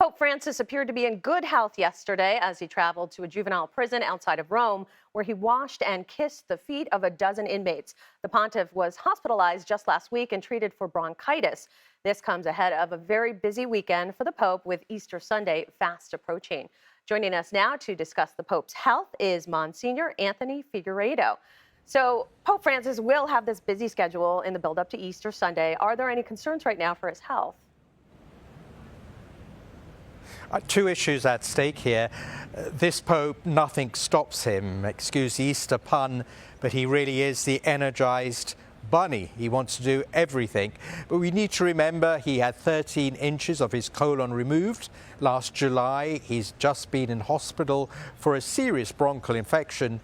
Pope Francis appeared to be in good health yesterday as he traveled to a juvenile prison outside of Rome, where he washed and kissed the feet of a dozen inmates. The pontiff was hospitalized just last week and treated for bronchitis. This comes ahead of a very busy weekend for the Pope, with Easter Sunday fast approaching. Joining us now to discuss the Pope's health is Monsignor Anthony Figueiredo. So Pope Francis will have this busy schedule in the build-up to Easter Sunday. Are there any concerns right now for his health? Two issues at stake here. This Pope, nothing stops him. Excuse the Easter pun, but he really is the energized bunny. He wants to do everything. But we need to remember he had 13 inches of his colon removed last July. He's just been in hospital for a serious bronchial infection.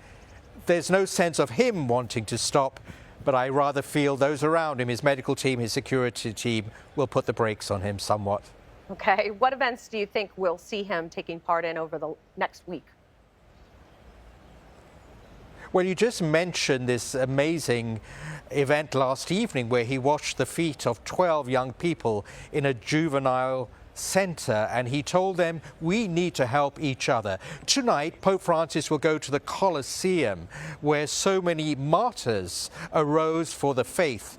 There's no sense of him wanting to stop, but I rather feel those around him, his medical team, his security team, will put the brakes on him somewhat. Okay, what events do you think we'll see him taking part in over the next week? Well, you just mentioned this amazing event last evening where he washed the feet of 12 young people in a juvenile center, and he told them we need to help each other. Tonight, Pope Francis will go to the Colosseum, where so many martyrs arose for the faith.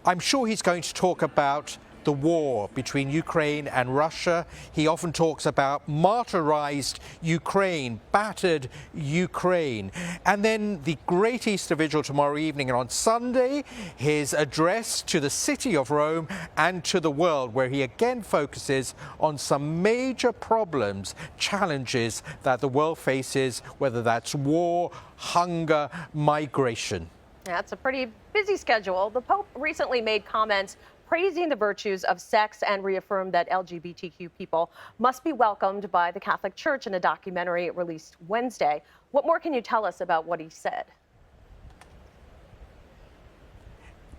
I'm sure he's going to talk about the war between Ukraine and Russia. He often talks about martyrized Ukraine, battered Ukraine. And then the great Easter Vigil tomorrow evening, and on Sunday, his address to the city of Rome and to the world, where he again focuses on some major problems, challenges that the world faces, whether that's war, hunger, migration. That's a pretty busy schedule. The Pope recently made comments praising the virtues of sex and reaffirmed that LGBTQ people must be welcomed by the Catholic Church in a documentary released Wednesday. What more can you tell us about what he said?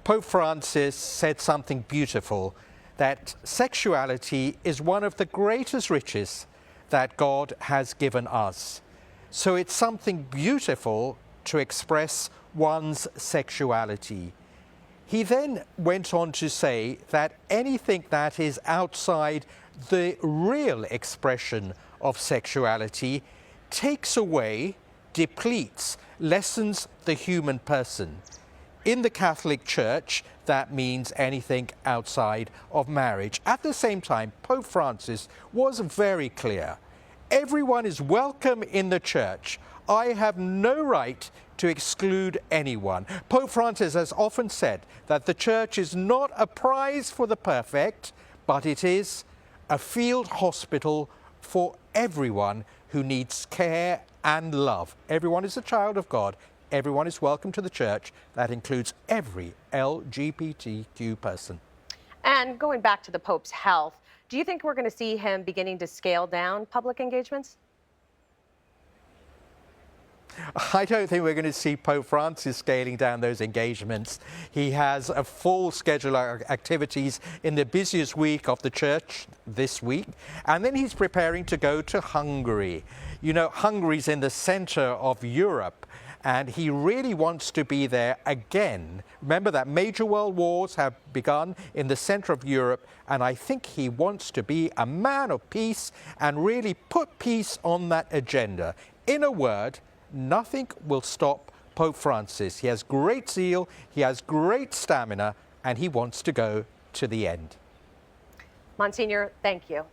Pope Francis said something beautiful, that sexuality is one of the greatest riches that God has given us. So it's something beautiful to express one's sexuality. He then went on to say that anything that is outside the real expression of sexuality takes away, depletes, lessens the human person. In the Catholic Church, that means anything outside of marriage. At the same time, Pope Francis was very clear. Everyone is welcome in the church. I have no right to exclude anyone. Pope Francis has often said that the church is not a prize for the perfect, but it is a field hospital for everyone who needs care and love. Everyone is a child of God. Everyone is welcome to the church. That includes every LGBTQ person. And going back to the Pope's health, do you think we're going to see him beginning to scale down public engagements? I don't think we're going to see Pope Francis scaling down those engagements. He has a full schedule of activities in the busiest week of the church this week, and then he's preparing to go to Hungary. You know, Hungary's in the center of Europe, and he really wants to be there again. Remember that major world wars have begun in the center of Europe, and I think he wants to be a man of peace and really put peace on that agenda. In a word, nothing will stop Pope Francis. He has great zeal, he has great stamina, and he wants to go to the end. Monsignor, thank you.